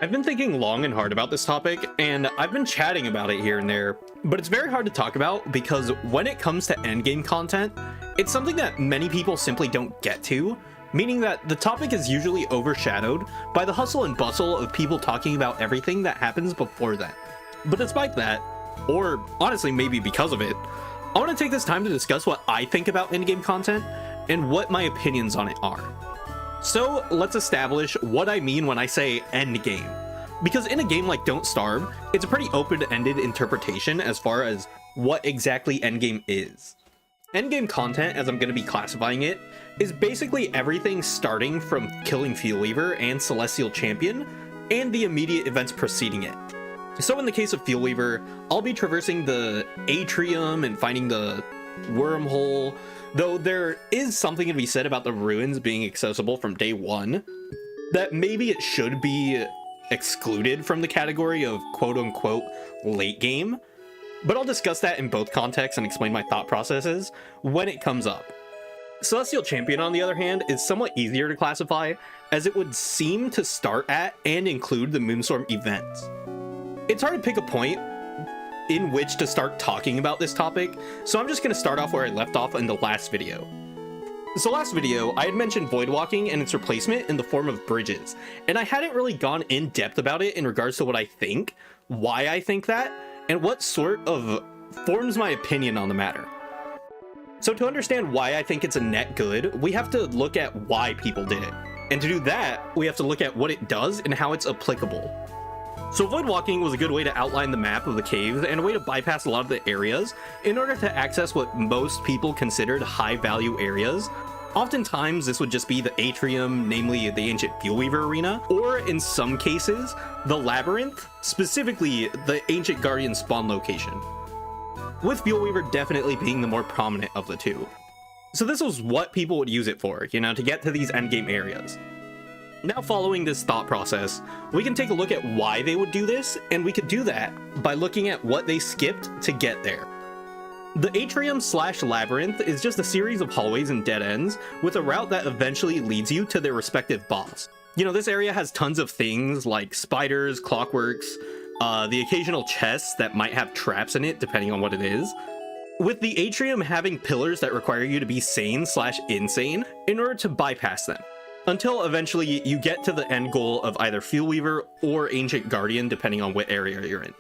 I've been thinking long and hard about this topic, and I've been chatting about it here and there, but it's very hard to talk about because when it comes to endgame content, it's something that many people simply don't get to, meaning that the topic is usually overshadowed by the hustle and bustle of people talking about everything that happens before that. But despite that, or honestly maybe because of it, I want to take this time to discuss what I think about endgame content and what my opinions on it are. So let's establish what I mean when I say endgame. Because in a game like Don't Starve, it's a pretty open-ended interpretation as far as what exactly endgame is. Endgame content, as I'm going to be classifying it, is basically everything starting from killing Fuelweaver and Celestial Champion, and the immediate events preceding it. So in the case of Fuelweaver, I'll be traversing the Atrium and finding the wormhole, though there is something to be said about the ruins being accessible from day one, that maybe it should be excluded from the category of quote-unquote late game, but I'll discuss that in both contexts and explain my thought processes when it comes up. Celestial Champion, on the other hand, is somewhat easier to classify, as it would seem to start at and include the Moonstorm events. It's hard to pick a point in which to start talking about this topic, so I'm just going to start off where I left off in the last video. So last video, I had mentioned void walking and its replacement in the form of bridges, and I hadn't really gone in depth about it in regards to what I think, why I think that, and what sort of forms my opinion on the matter. So to understand why I think it's a net good, we have to look at why people did it. And to do that, we have to look at what it does and how it's applicable. So void walking was a good way to outline the map of the caves and a way to bypass a lot of the areas in order to access what most people considered high value areas. Oftentimes this would just be the Atrium, namely the ancient Fuelweaver arena, or in some cases, the Labyrinth, specifically the ancient Guardian spawn location, with Fuelweaver definitely being the more prominent of the two. So this was what people would use it for, to get to these endgame areas. Now following this thought process, we can take a look at why they would do this, and we could do that by looking at what they skipped to get there. The Atrium/Labyrinth is just a series of hallways and dead ends with a route that eventually leads you to their respective boss. This area has tons of things like spiders, clockworks, the occasional chests that might have traps in it depending on what it is, with the Atrium having pillars that require you to be sane/insane in order to bypass them, until eventually you get to the end goal of either Fuelweaver or Ancient Guardian depending on what area you're in.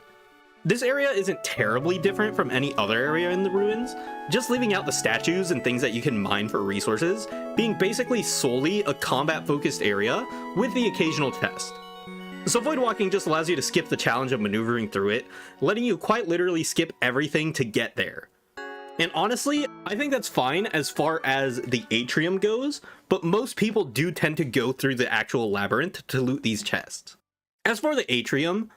This area isn't terribly different from any other area in the ruins, just leaving out the statues and things that you can mine for resources, being basically solely a combat focused area with the occasional test. So void walking just allows you to skip the challenge of maneuvering through it, letting you quite literally skip everything to get there. And honestly, I think that's fine as far as the Atrium goes, but most people do tend to go through the actual labyrinth to loot these chests. As for the Atrium,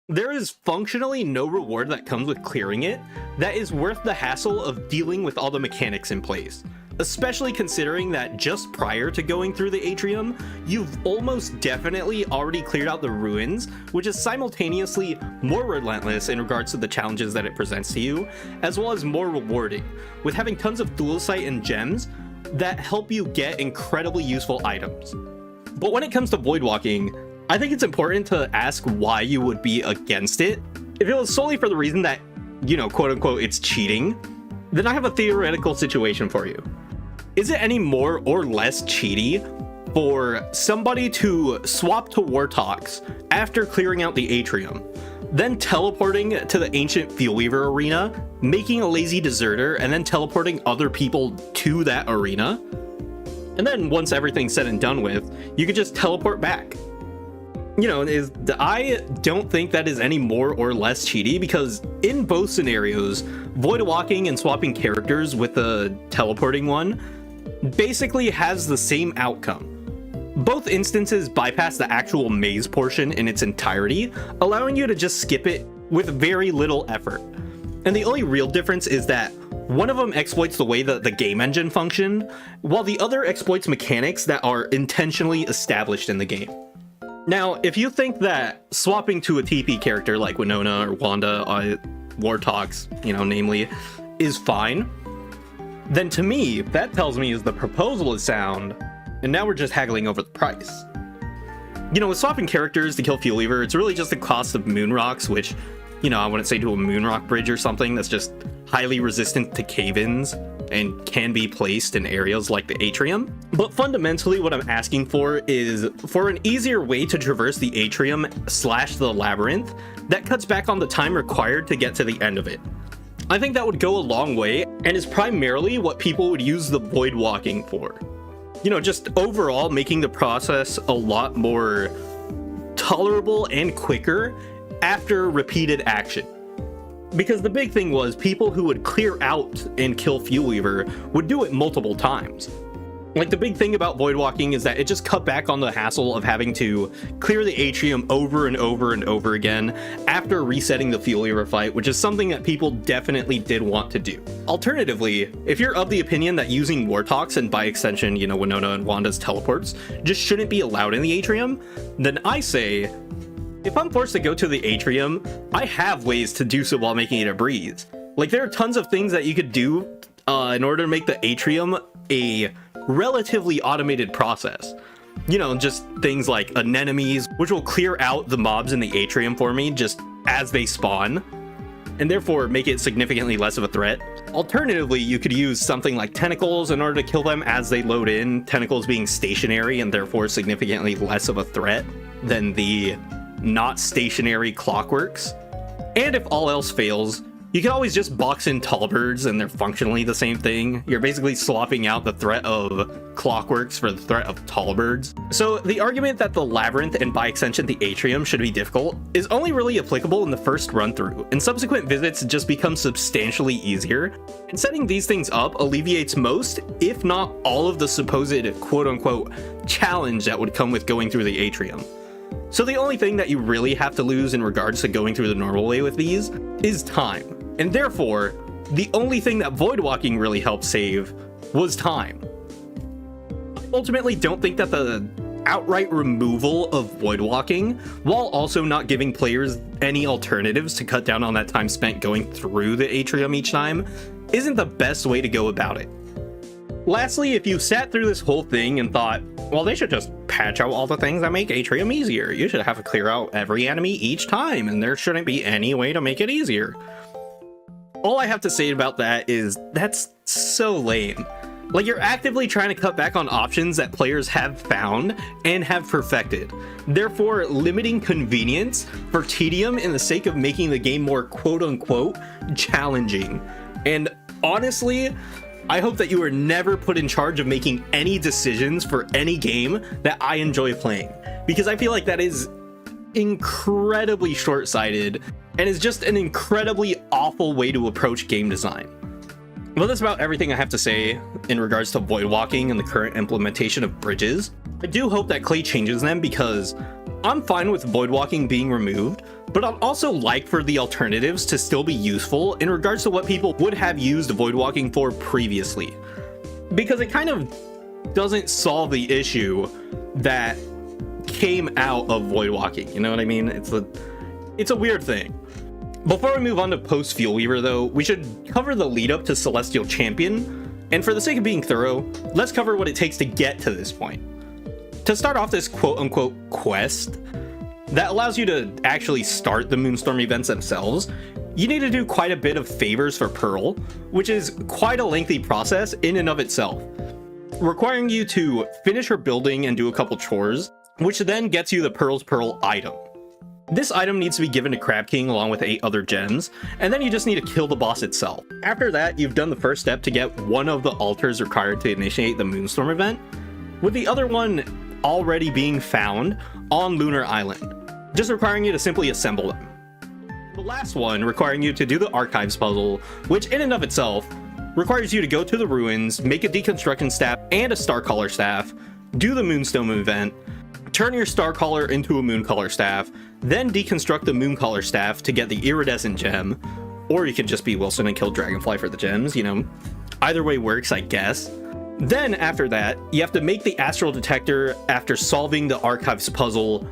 there is functionally no reward that comes with clearing it that is worth the hassle of dealing with all the mechanics in place, especially considering that just prior to going through the Atrium, you've almost definitely already cleared out the ruins, which is simultaneously more relentless in regards to the challenges that it presents to you, as well as more rewarding, with having tons of thulecite and gems that help you get incredibly useful items. But when it comes to void walking, I think it's important to ask why you would be against it. If it was solely for the reason that, quote unquote, it's cheating, then I have a theoretical situation for you. Is it any more or less cheaty for somebody to swap to Wartox after clearing out the Atrium, then teleporting to the ancient Fuelweaver arena, making a lazy deserter, and then teleporting other people to that arena? And then once everything's said and done with, you could just teleport back. I don't think that is any more or less cheaty, because in both scenarios, void walking and swapping characters with the teleporting one basically has the same outcome. Both instances bypass the actual maze portion in its entirety, allowing you to just skip it with very little effort. And the only real difference is that one of them exploits the way that the game engine functioned, while the other exploits mechanics that are intentionally established in the game. Now, if you think that swapping to a TP character like Winona or Wanda, Wartox, namely, is fine, then to me, that tells me is the proposal is sound, and now we're just haggling over the price. You know, with swapping characters to kill Fuel Weaver, it's really just the cost of moon rocks, which, you know, I wouldn't say to a moon rock bridge or something that's just highly resistant to cave-ins and can be placed in areas like the Atrium. But fundamentally, what I'm asking for is for an easier way to traverse the Atrium / the Labyrinth that cuts back on the time required to get to the end of it. I think that would go a long way, and is primarily what people would use the void walking for. You know, just overall making the process a lot more tolerable and quicker after repeated action. Because the big thing was people who would clear out and kill Fuel Weaver would do it multiple times. Like, the big thing about void walking is that it just cut back on the hassle of having to clear the Atrium over and over and over again after resetting the Fuel Weaver fight, which is something that people definitely did want to do. Alternatively, if you're of the opinion that using Wartox and by extension, you know, Winona and Wanda's teleports just shouldn't be allowed in the Atrium, then I say, if I'm forced to go to the Atrium, I have ways to do so while making it a breeze. Like, there are tons of things that you could do in order to make the Atrium a relatively automated process. You know, just things like anemones, which will clear out the mobs in the Atrium for me just as they spawn, and therefore make it significantly less of a threat. Alternatively, you could use something like tentacles in order to kill them as they load in, tentacles being stationary and therefore significantly less of a threat than the not stationary clockworks. And if all else fails, you can always just box in tallbirds and they're functionally the same thing. You're basically swapping out the threat of clockworks for the threat of tallbirds. So the argument that the Labyrinth and by extension the Atrium should be difficult is only really applicable in the first run through, and subsequent visits just become substantially easier. And setting these things up alleviates most, if not all, of the supposed quote unquote challenge that would come with going through the Atrium. So the only thing that you really have to lose in regards to going through the normal way with these is time. And therefore, the only thing that void walking really helped save was time. I ultimately don't think that the outright removal of void walking, while also not giving players any alternatives to cut down on that time spent going through the Atrium each time, isn't the best way to go about it. Lastly, if you sat through this whole thing and thought, well, they should just patch out all the things that make Atrium easier. You should have to clear out every enemy each time, and there shouldn't be any way to make it easier. All I have to say about that is that's so lame. Like, you're actively trying to cut back on options that players have found and have perfected, therefore limiting convenience for Tedium in the sake of making the game more quote-unquote challenging. And honestly, I hope that you are never put in charge of making any decisions for any game that I enjoy playing, because I feel like that is incredibly short-sighted and is just an incredibly awful way to approach game design. Well, that's about everything I have to say in regards to void walking and the current implementation of bridges. I do hope that Clay changes them, because I'm fine with void walking being removed, but I'd also like for the alternatives to still be useful in regards to what people would have used void walking for previously, because it kind of doesn't solve the issue that came out of void walking. You know what I mean? It's a weird thing. Before we move on to post Fuel Weaver though, we should cover the lead up to Celestial Champion, and for the sake of being thorough, let's cover what it takes to get to this point. To start off this quote unquote quest that allows you to actually start the Moonstorm events themselves, you need to do quite a bit of favors for Pearl, which is quite a lengthy process in and of itself, requiring you to finish her building and do a couple chores, which then gets you the Pearl's Pearl item. This item needs to be given to Crab King along with 8 other gems, and then you just need to kill the boss itself. After that, you've done the first step to get one of the altars required to initiate the Moonstorm event, with the other one already being found on Lunar Island, just requiring you to simply assemble them. The last one requiring you to do the Archives puzzle, which in and of itself requires you to go to the ruins, make a deconstruction staff and a Starcaller staff, do the Moonstone event, turn your Starcaller into a Mooncaller staff, then deconstruct the Mooncaller staff to get the Iridescent gem, or you can just be Wilson and kill Dragonfly for the gems, you know, either way works, I guess. Then after that, you have to make the Astral Detector after solving the Archives puzzle,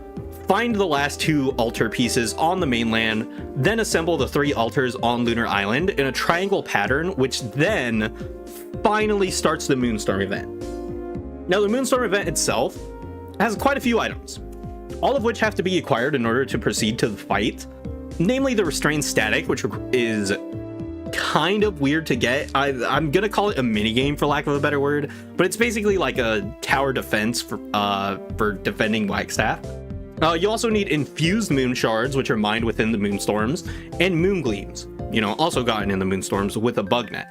find the last 2 altar pieces on the mainland, then assemble the 3 altars on Lunar Island in a triangle pattern, which then finally starts the Moonstorm event. Now, the Moonstorm event itself has quite a few items. all of which have to be acquired in order to proceed to the fight. Namely the restrained static, which is kind of weird to get. I'm gonna call it a minigame for lack of a better word, but it's basically like a tower defense for defending Wagstaff. You also need infused moon shards, which are mined within the moonstorms, and moon gleams, also gotten in the moonstorms with a bug net.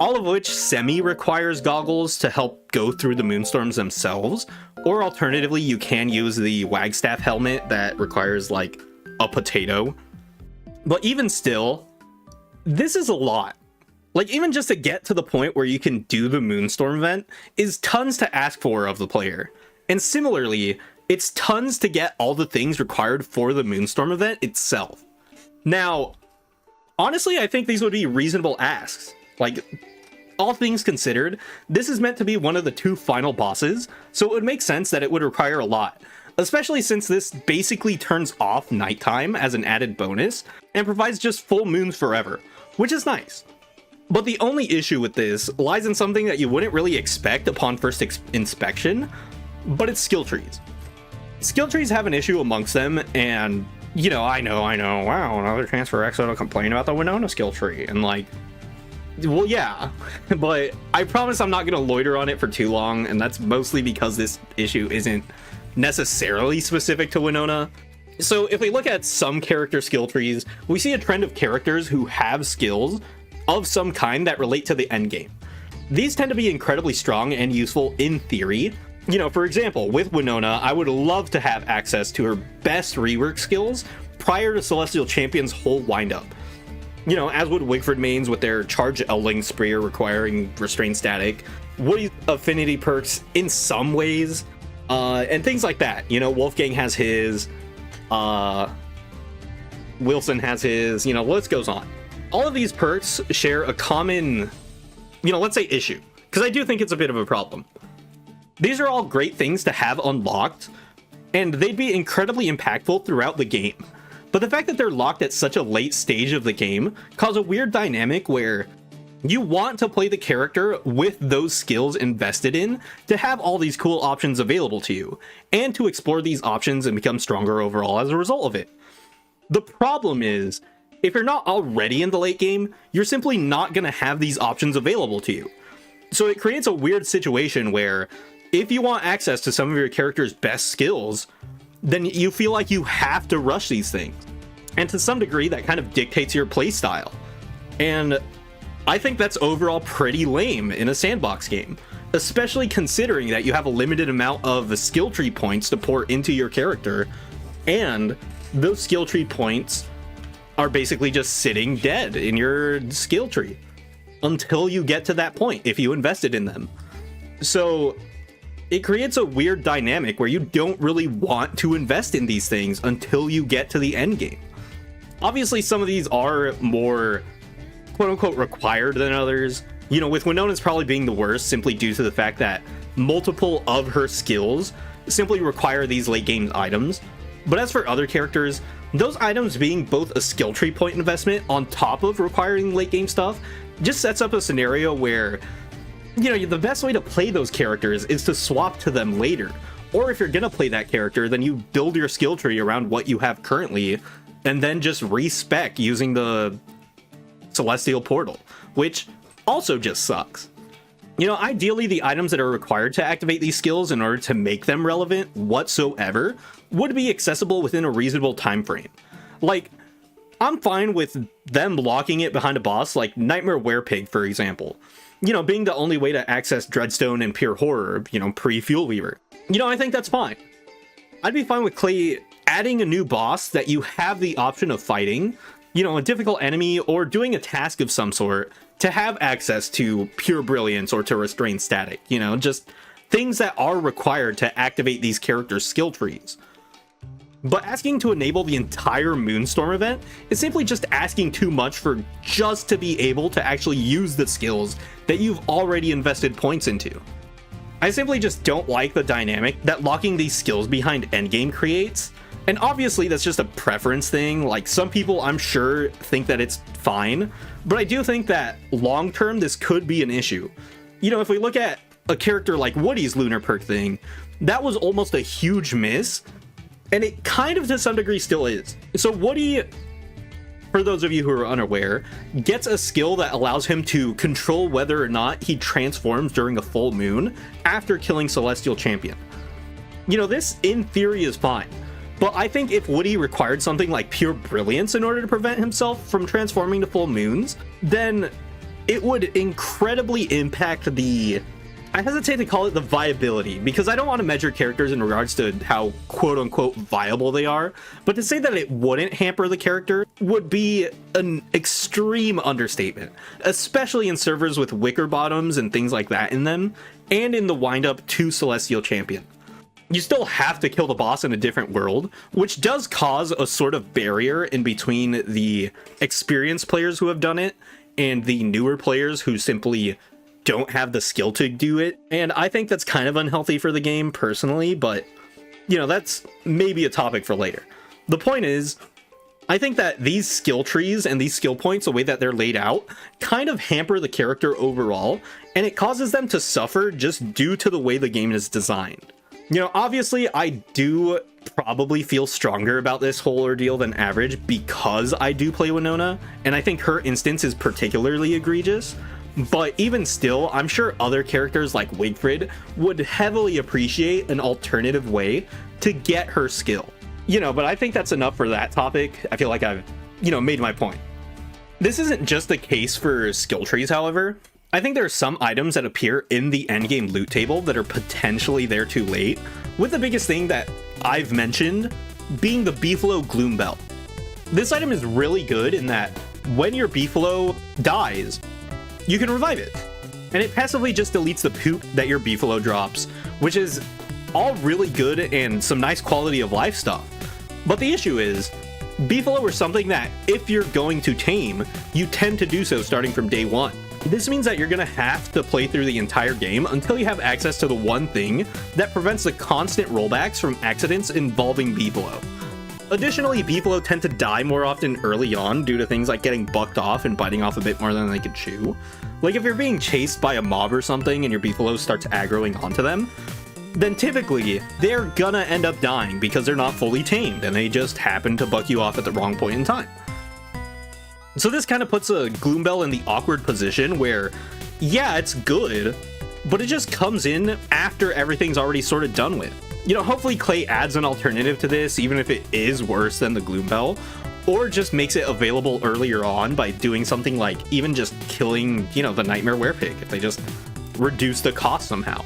All of which semi-requires goggles to help go through the moonstorms themselves, or alternatively, you can use the Wagstaff helmet that requires like a potato. But even still, this is a lot. Like, even just to get to the point where you can do the moonstorm event is tons to ask for of the player. And similarly, it's tons to get all the things required for the moonstorm event itself. Now, honestly, I think these would be reasonable asks. Like, all things considered, this is meant to be one of the 2 final bosses, so it would make sense that it would require a lot, especially since this basically turns off nighttime as an added bonus and provides just full moons forever, which is nice. But the only issue with this lies in something that you wouldn't really expect upon first inspection, but it's skill trees. Skill trees have an issue amongst them, and I know, wow, another chance for Exo to complain about the Winona skill tree, and like, well, yeah, but I promise I'm not going to loiter on it for too long, and that's mostly because this issue isn't necessarily specific to Winona. So if we look at some character skill trees, we see a trend of characters who have skills of some kind that relate to the endgame. These tend to be incredibly strong and useful in theory. For example, with Winona, I would love to have access to her best rework skills prior to Celestial Champion's whole windup. As would Wigford mains with their Charge Eldling Spear requiring Restrained Static, Woody's affinity perks in some ways, and things like that. Wolfgang has his, Wilson has his, the list goes on. All of these perks share a common, let's say issue, because I do think it's a bit of a problem. These are all great things to have unlocked, and they'd be incredibly impactful throughout the game. But the fact that they're locked at such a late stage of the game causes a weird dynamic where you want to play the character with those skills invested in to have all these cool options available to you, and to explore these options and become stronger overall as a result of it. The problem is, if you're not already in the late game, you're simply not going to have these options available to you. So it creates a weird situation where if you want access to some of your character's best skills, then you feel like you have to rush these things. And to some degree, that kind of dictates your playstyle. And I think that's overall pretty lame in a sandbox game, especially considering that you have a limited amount of skill tree points to pour into your character, and those skill tree points are basically just sitting dead in your skill tree until you get to that point if you invested in them. So it creates a weird dynamic where you don't really want to invest in these things until you get to the end game. Obviously, some of these are more quote-unquote required than others. With Winona's probably being the worst simply due to the fact that multiple of her skills simply require these late game items. But as for other characters, those items being both a skill tree point investment on top of requiring late game stuff just sets up a scenario where the best way to play those characters is to swap to them later. Or if you're gonna play that character, then you build your skill tree around what you have currently, and then just respec using the Celestial Portal, which also just sucks. Ideally, the items that are required to activate these skills in order to make them relevant whatsoever would be accessible within a reasonable time frame. Like, I'm fine with them locking it behind a boss like Nightmare Werepig, for example. Being the only way to access Dreadstone and Pure Horror, pre-Fuel Weaver. I think that's fine. I'd be fine with Clay adding a new boss that you have the option of fighting, a difficult enemy or doing a task of some sort to have access to Pure Brilliance or to Restrained Static, just things that are required to activate these characters' skill trees. But asking to enable the entire Moonstorm event is simply just asking too much for just to be able to actually use the skills that you've already invested points into. I simply just don't like the dynamic that locking these skills behind endgame creates. And obviously that's just a preference thing. Like, some people I'm sure think that it's fine, but I do think that long term this could be an issue. If we look at a character like Woody's lunar perk thing, that was almost a huge miss And it kind of to some degree still is. So Woody, for those of you who are unaware, gets a skill that allows him to control whether or not he transforms during a full moon after killing Celestial Champion. You know, this in theory is fine, but I think if Woody required something like pure brilliance in order to prevent himself from transforming to full moons, then it would incredibly impact the, I hesitate to call it the viability, because I don't want to measure characters in regards to how quote-unquote viable they are, but to say that it wouldn't hamper the character would be an extreme understatement, especially in servers with wicker bottoms and things like that in them, and in the wind-up to Celestial Champion. You still have to kill the boss in a different world, which does cause a sort of barrier in between the experienced players who have done it and the newer players who simply don't have the skill to do it. And I think that's kind of unhealthy for the game personally, but you know, that's maybe a topic for later. The point is, I think that these skill trees and these skill points, the way that they're laid out, kind of hamper the character overall, and it causes them to suffer just due to the way the game is designed. You know, obviously I do probably feel stronger about this whole ordeal than average because I do play Winona, and I think her instance is particularly egregious. But even still, I'm sure other characters like Wigfrid would heavily appreciate an alternative way to get her skill. You know, but I think that's enough for that topic. I feel like I've, you know, made my point. This isn't just the case for skill trees, however. I think there are some items that appear in the endgame loot table that are potentially there too late, with the biggest thing that I've mentioned being the Beefalo Gloom Belt. This item is really good in that when your Beefalo dies, you can revive it, and it passively just deletes the poop that your Beefalo drops, which is all really good and some nice quality of life stuff. But the issue is, Beefalo are something that if you're going to tame, you tend to do so starting from day one. This means that you're gonna have to play through the entire game until you have access to the one thing that prevents the constant rollbacks from accidents involving Beefalo. Additionally, Beefalo tend to die more often early on due to things like getting bucked off and biting off a bit more than they can chew. Like if you're being chased by a mob or something and your Beefalo starts aggroing onto them, then typically they're gonna end up dying because they're not fully tamed and they just happen to buck you off at the wrong point in time. So this kind of puts a Gloombell in the awkward position where, yeah, it's good, but it just comes in after everything's already sort of done with. You know, hopefully Clay adds an alternative to this, even if it is worse than the Gloombell, or just makes it available earlier on by doing something like even just killing, you know, the Nightmare Werepig if they just reduce the cost somehow.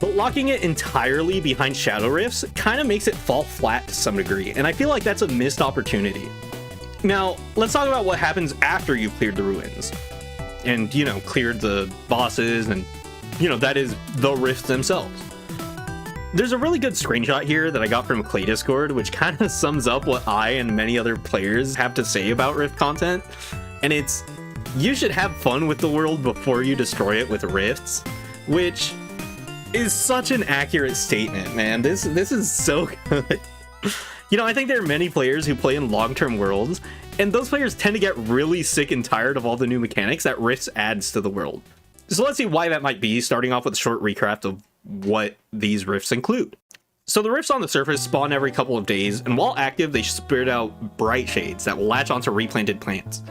But locking it entirely behind Shadow Rifts kind of makes it fall flat to some degree, and I feel like that's a missed opportunity. Now, let's talk about what happens after you've cleared the ruins and, you know, cleared the bosses and, you know, that is the rifts themselves. There's a really good screenshot here that I got from Clay Discord, which kind of sums up what I and many other players have to say about rift content. And it's, you should have fun with the world before you destroy it with rifts, which is such an accurate statement, man. This is so good. You know, I think there are many players who play in long-term worlds, and those players tend to get really sick and tired of all the new mechanics that Rifts adds to the world. So let's see why that might be, starting off with a short recap of what these Rifts include. So the Rifts on the surface spawn every couple of days, and while active, they spit out bright shades that will latch onto replanted plants.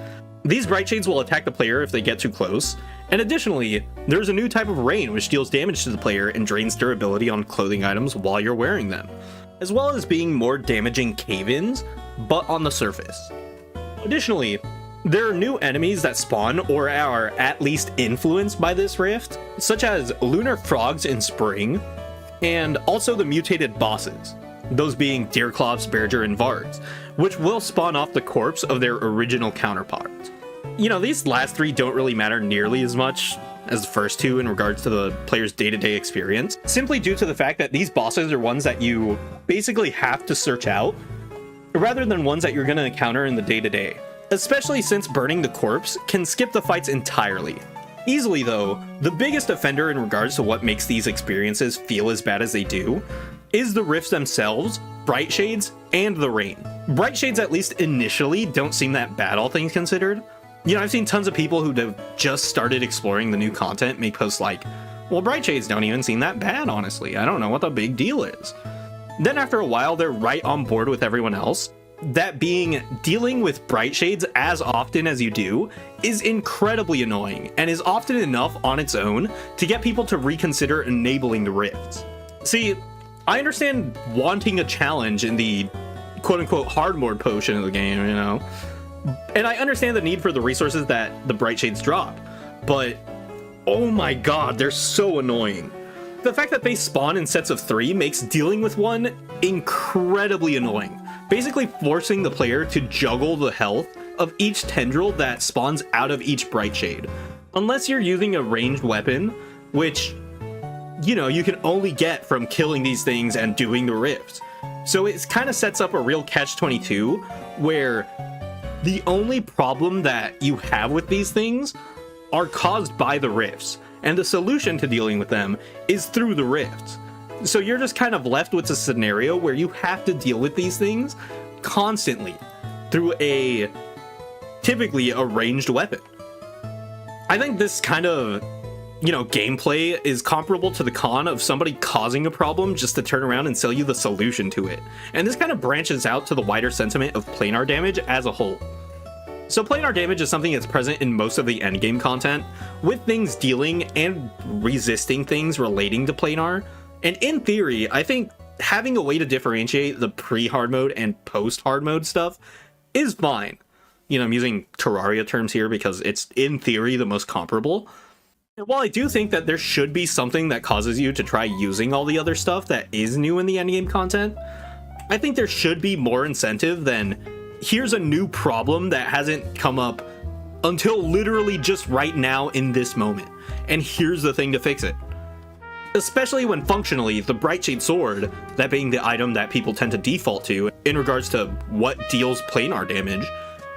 These bright shades will attack the player if they get too close, and additionally, there's a new type of rain which deals damage to the player and drains durability on clothing items while you're wearing them, as well as being more damaging cave-ins, but on the surface. Additionally, there are new enemies that spawn or are at least influenced by this rift, such as lunar frogs in spring, and also the mutated bosses, those being Deerclops, Bearger, and Vards, which will spawn off the corpse of their original counterparts. You know, these last three don't really matter nearly as much as the first two in regards to the player's day-to-day experience, simply due to the fact that these bosses are ones that you basically have to search out, rather than ones that you're going to encounter in the day-to-day, especially since burning the corpse can skip the fights entirely. Easily though, the biggest offender in regards to what makes these experiences feel as bad as they do is the rifts themselves, bright shades, and the rain. Bright shades, at least initially, don't seem that bad, all things considered. You know, I've seen tons of people who have just started exploring the new content make posts like, well, bright shades don't even seem that bad, honestly. I don't know what the big deal is. Then after a while, they're right on board with everyone else. That being, dealing with bright shades as often as you do is incredibly annoying and is often enough on its own to get people to reconsider enabling the rifts. See, I understand wanting a challenge in the quote-unquote hard mode potion of the game, you know, and I understand the need for the resources that the bright shades drop, but oh my god, they're so annoying. The fact that they spawn in sets of 3 makes dealing with one incredibly annoying, basically forcing the player to juggle the health of each tendril that spawns out of each bright shade. Unless you're using a ranged weapon, which, you know, you can only get from killing these things and doing the rifts. So it kind of sets up a real catch-22 where the only problem that you have with these things are caused by the rifts, and the solution to dealing with them is through the rifts. So you're just kind of left with a scenario where you have to deal with these things constantly through typically a ranged weapon. I think this kind of, you know, gameplay is comparable to the con of somebody causing a problem just to turn around and sell you the solution to it. And this kind of branches out to the wider sentiment of planar damage as a whole. So planar damage is something that's present in most of the endgame content, with things dealing and resisting things relating to planar. And in theory, I think having a way to differentiate the pre-hard mode and post-hard mode stuff is fine. You know, I'm using Terraria terms here because it's in theory the most comparable. And while I do think that there should be something that causes you to try using all the other stuff that is new in the endgame content, I think there should be more incentive than here's a new problem that hasn't come up until literally just right now in this moment, and here's the thing to fix it. Especially when functionally the Brightshade Sword, that being the item that people tend to default to in regards to what deals planar damage,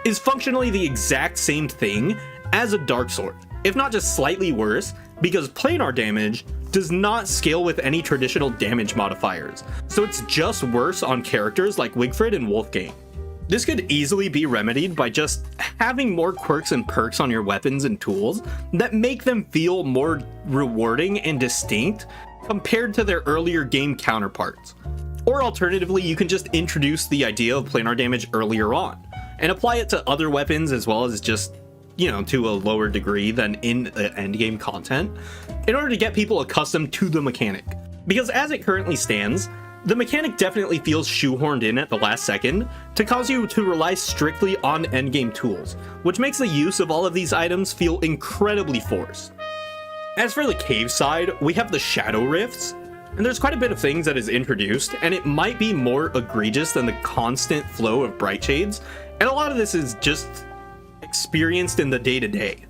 is functionally the exact same thing as a Dark Sword, if not just slightly worse, because planar damage does not scale with any traditional damage modifiers, so it's just worse on characters like Wigfrid and Wolfgang. This could easily be remedied by just having more quirks and perks on your weapons and tools that make them feel more rewarding and distinct compared to their earlier game counterparts. Or alternatively, you can just introduce the idea of planar damage earlier on and apply it to other weapons as well as just, you know, to a lower degree than in the endgame content in order to get people accustomed to the mechanic. Because as it currently stands, the mechanic definitely feels shoehorned in at the last second to cause you to rely strictly on endgame tools, which makes the use of all of these items feel incredibly forced. As for the cave side, we have the shadow rifts, and there's quite a bit of things that is introduced, and it might be more egregious than the constant flow of bright shades, and a lot of this is just experienced in the day-to-day.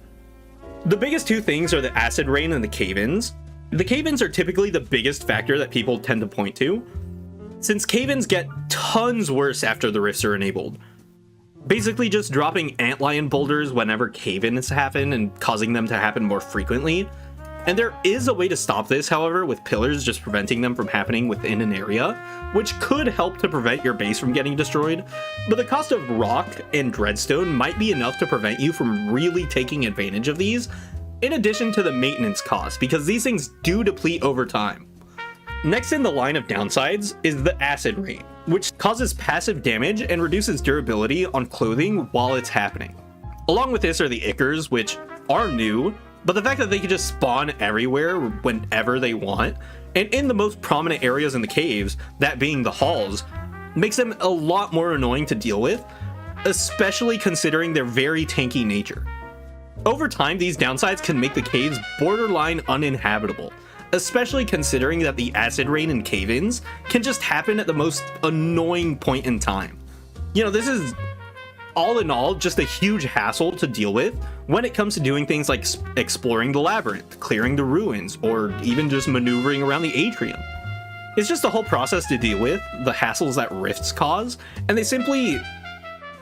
The biggest two things are the acid rain and the cave-ins. The cave-ins are typically the biggest factor that people tend to point to, since cave-ins get tons worse after the rifts are enabled. Basically just dropping antlion boulders whenever cave-ins happen and causing them to happen more frequently. And there is a way to stop this, however, with pillars just preventing them from happening within an area, which could help to prevent your base from getting destroyed, but the cost of rock and dreadstone might be enough to prevent you from really taking advantage of these, in addition to the maintenance cost, because these things do deplete over time. Next in the line of downsides is the acid rain, which causes passive damage and reduces durability on clothing while it's happening. Along with this are the Ichors, which are new, but the fact that they can just spawn everywhere whenever they want, and in the most prominent areas in the caves, that being the halls, makes them a lot more annoying to deal with, especially considering their very tanky nature. Over time, these downsides can make the caves borderline uninhabitable, especially considering that the acid rain and cave-ins can just happen at the most annoying point in time. You know, this is all in all just a huge hassle to deal with when it comes to doing things like exploring the labyrinth, clearing the ruins, or even just maneuvering around the Atrium. It's just a whole process to deal with, the hassles that rifts cause, and they simply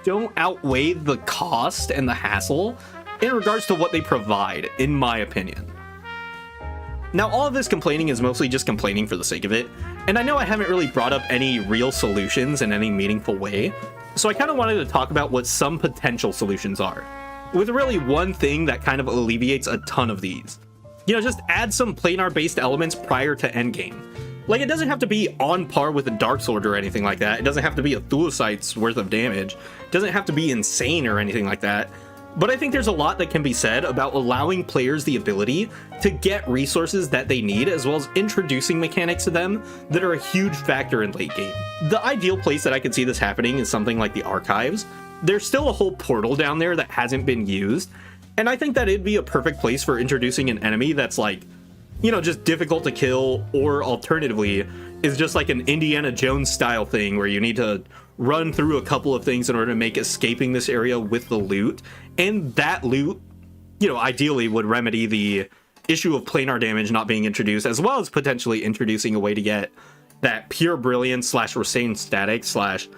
don't outweigh the cost and the hassle in regards to what they provide, in my opinion. Now, all of this complaining is mostly just complaining for the sake of it, and I know I haven't really brought up any real solutions in any meaningful way, so I kind of wanted to talk about what some potential solutions are, with really one thing that kind of alleviates a ton of these. You know, just add some planar-based elements prior to endgame. Like, it doesn't have to be on par with a Dark Sword or anything like that. It doesn't have to be a Thulecite's worth of damage. It doesn't have to be insane or anything like that. But I think there's a lot that can be said about allowing players the ability to get resources that they need, as well as introducing mechanics to them that are a huge factor in late game. The ideal place that I could see this happening is something like the Archives. There's still a whole portal down there that hasn't been used, and I think that it'd be a perfect place for introducing an enemy that's like, you know, just difficult to kill, or alternatively is just like an Indiana Jones style thing where you need to run through a couple of things in order to make escaping this area with the loot. And that loot, you know, ideally would remedy the issue of planar damage not being introduced, as well as potentially introducing a way to get that pure brilliance slash Rasain static slash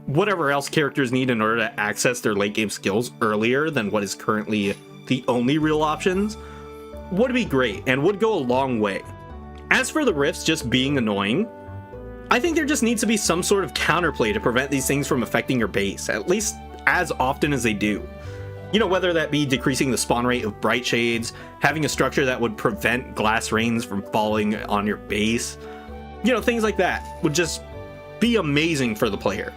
whatever else characters need in order to access their late game skills earlier than what is currently the only real options, would be great and would go a long way. As for the rifts just being annoying, I think there just needs to be some sort of counterplay to prevent these things from affecting your base, at least as often as they do. You know, whether that be decreasing the spawn rate of bright shades, having a structure that would prevent glass rains from falling on your base, you know, things like that would just be amazing for the player.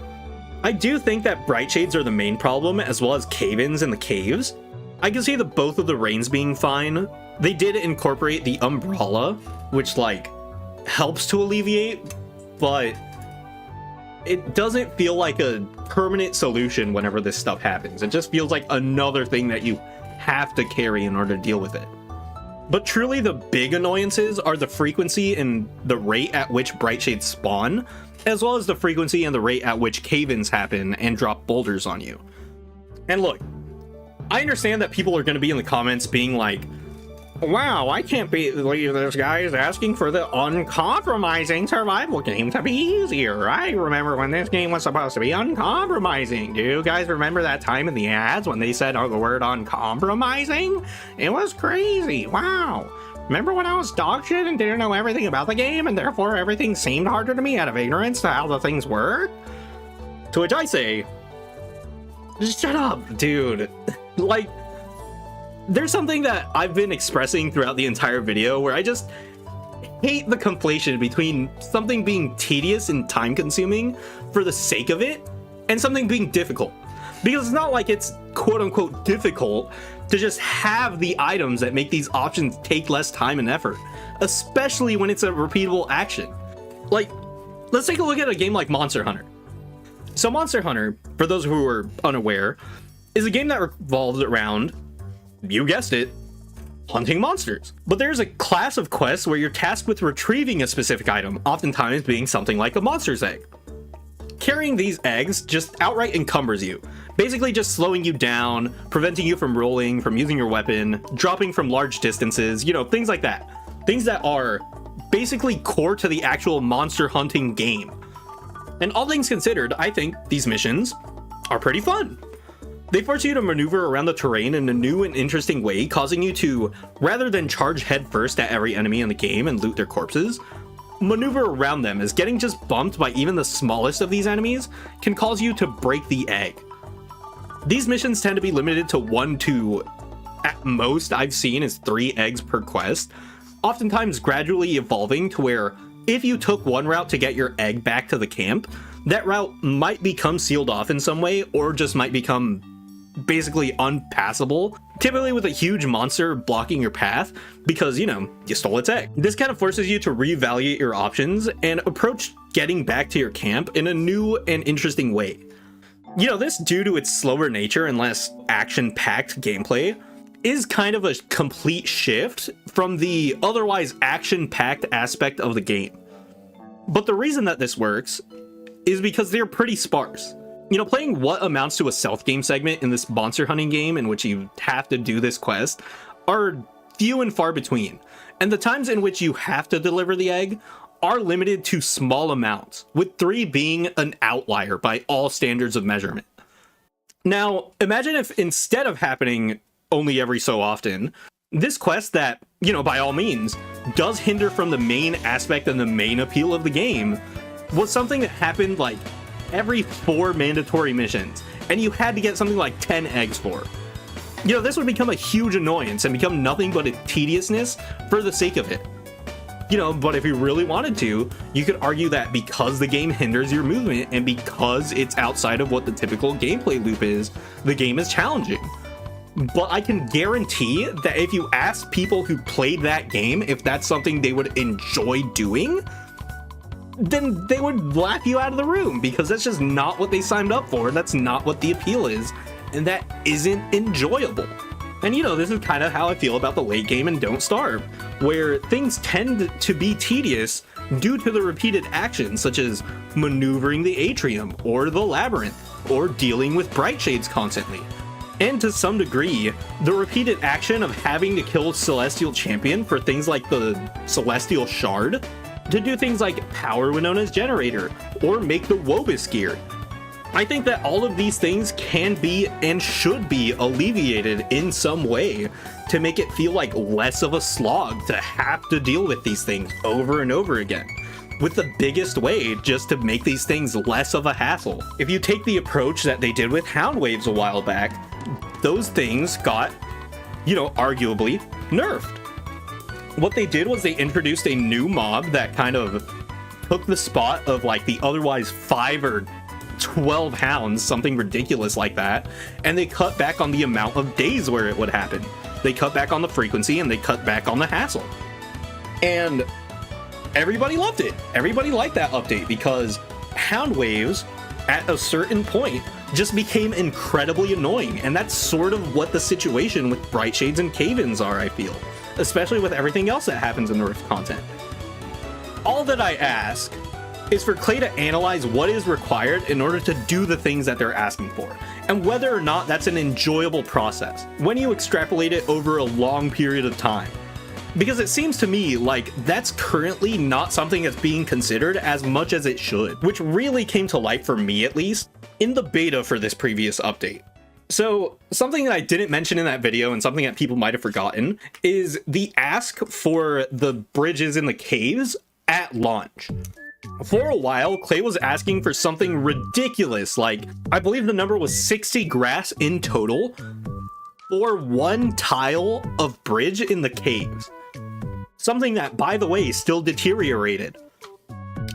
I do think that bright shades are the main problem, as well as cave-ins in the caves. I can see the both of the rains being fine. They did incorporate the umbrella, which like helps to alleviate, but it doesn't feel like a permanent solution whenever this stuff happens. It just feels like another thing that you have to carry in order to deal with it. But truly the big annoyances are the frequency and the rate at which bright shades spawn, as well as the frequency and the rate at which cave-ins happen and drop boulders on you. And look, I understand that people are going to be in the comments being like, wow, I can't believe this guy is asking for the uncompromising survival game to be easier. I remember when this game was supposed to be uncompromising. Do you guys remember that time in the ads when they said the word uncompromising? It was crazy. Wow. Remember when I was dog shit and didn't know everything about the game, and therefore everything seemed harder to me out of ignorance to how the things work? To which I say, just shut up, dude. Like, there's something that I've been expressing throughout the entire video where I just hate the conflation between something being tedious and time consuming for the sake of it and something being difficult. Because it's not like it's quote unquote difficult to just have the items that make these options take less time and effort, especially when it's a repeatable action. Like, let's take a look at a game like Monster Hunter. So Monster Hunter, for those who are unaware, is a game that revolves around, you guessed it, hunting monsters. But there's a class of quests where you're tasked with retrieving a specific item, oftentimes being something like a monster's egg. Carrying these eggs just outright encumbers you, basically just slowing you down, preventing you from rolling, from using your weapon, dropping from large distances, you know, things like that. Things that are basically core to the actual monster hunting game. And all things considered, I think these missions are pretty fun. They force you to maneuver around the terrain in a new and interesting way, causing you to, rather than charge headfirst at every enemy in the game and loot their corpses, maneuver around them, as getting just bumped by even the smallest of these enemies can cause you to break the egg. These missions tend to be limited to 1 to, at most I've seen, is 3 eggs per quest, oftentimes gradually evolving to where if you took one route to get your egg back to the camp, that route might become sealed off in some way, or just might become basically unpassable, typically with a huge monster blocking your path because, you know, you stole its egg. This kind of forces you to reevaluate your options and approach getting back to your camp in a new and interesting way. You know, this, due to its slower nature and less action-packed gameplay, is kind of a complete shift from the otherwise action-packed aspect of the game. But the reason that this works is because they're pretty sparse. You know, playing what amounts to a stealth game segment in this monster hunting game in which you have to do this quest are few and far between, and the times in which you have to deliver the egg are limited to small amounts, with 3 being an outlier by all standards of measurement. Now, imagine if instead of happening only every so often, this quest that, you know, by all means, does hinder from the main aspect and the main appeal of the game was something that happened like every 4 mandatory missions, and you had to get something like 10 eggs for. You know, this would become a huge annoyance and become nothing but a tediousness for the sake of it. But if you really wanted to, you could argue that because the game hinders your movement and because it's outside of what the typical gameplay loop is, the game is challenging. But I can guarantee that if you ask people who played that game if that's something they would enjoy doing, then they would laugh you out of the room, because that's just not what they signed up for. That's not what the appeal is, and that isn't enjoyable. And this is kind of how I feel about the late game in Don't Starve, where things tend to be tedious due to the repeated actions, such as maneuvering the Atrium or the Labyrinth, or dealing with bright shades constantly. And to some degree, the repeated action of having to kill Celestial Champion for things like the Celestial Shard, to do things like power Winona's generator, or make the Wobus gear. I think that all of these things can be and should be alleviated in some way to make it feel like less of a slog to have to deal with these things over and over again, with the biggest way just to make these things less of a hassle. If you take the approach that they did with Hound Waves a while back, those things got, arguably nerfed. What they did was they introduced a new mob that kind of took the spot of like the otherwise 5 or 12 hounds, something ridiculous like that, and they cut back on the amount of days where it would happen. They cut back on the frequency and they cut back on the hassle. And everybody loved it. Everybody liked that update because Hound Waves at a certain point just became incredibly annoying, and that's sort of what the situation with Bright Shades and Cave-ins are, I feel, especially with everything else that happens in the Rift content. All that I ask is for Clay to analyze what is required in order to do the things that they're asking for, and whether or not that's an enjoyable process when you extrapolate it over a long period of time. Because it seems to me like that's currently not something that's being considered as much as it should, which really came to light for me, at least, in the beta for this previous update. So something that I didn't mention in that video, and something that people might have forgotten, is the ask for the bridges in the caves at launch. For a while, Clay was asking for something ridiculous, like, I believe the number was 60 grass in total for 1 tile of bridge in the caves. Something that, by the way, still deteriorated.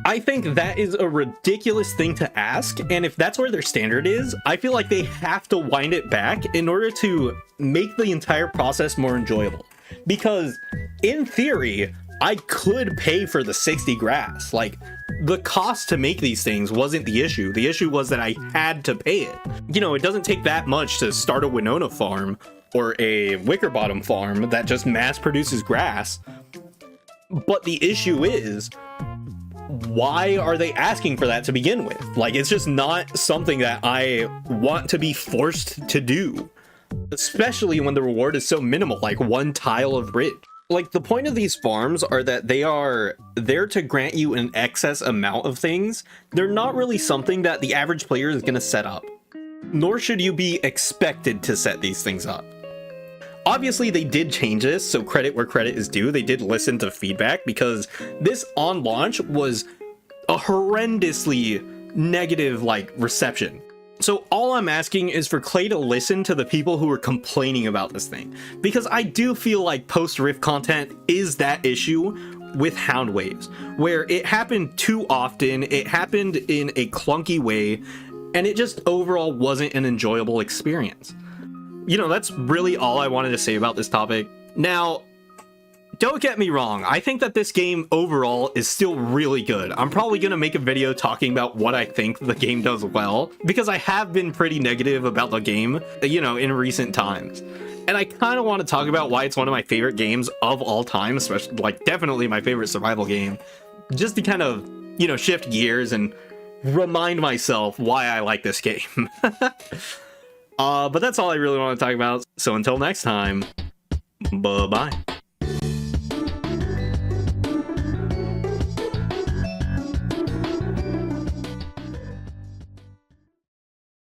I think that is a ridiculous thing to ask, and if that's where their standard is, I feel like they have to wind it back in order to make the entire process more enjoyable. Because, in theory, I could pay for the 60 grass. Like, the cost to make these things wasn't the issue. The issue was that I had to pay it. It doesn't take that much to start a Winona farm or a Wickerbottom farm that just mass produces grass. But the issue is, why are they asking for that to begin with? Like, it's just not something that I want to be forced to do, especially when the reward is so minimal, like 1 tile of bridge. Like, the point of these farms are that they are there to grant you an excess amount of things. They're not really something that the average player is going to set up, nor should you be expected to set these things up. Obviously, they did change this, so credit where credit is due. They did listen to feedback, because this on launch was a horrendously negative, reception. So all I'm asking is for Clay to listen to the people who are complaining about this thing, because I do feel like post-Rift content is that issue with Hound Waves, where it happened too often, it happened in a clunky way, and it just overall wasn't an enjoyable experience. That's really all I wanted to say about this topic. Now, don't get me wrong, I think that this game overall is still really good. I'm probably going to make a video talking about what I think the game does well, because I have been pretty negative about the game, in recent times. And I kind of want to talk about why it's one of my favorite games of all time, especially, definitely my favorite survival game, just to kind of, shift gears and remind myself why I like this game. But that's all I really want to talk about. So until next time, bye-bye.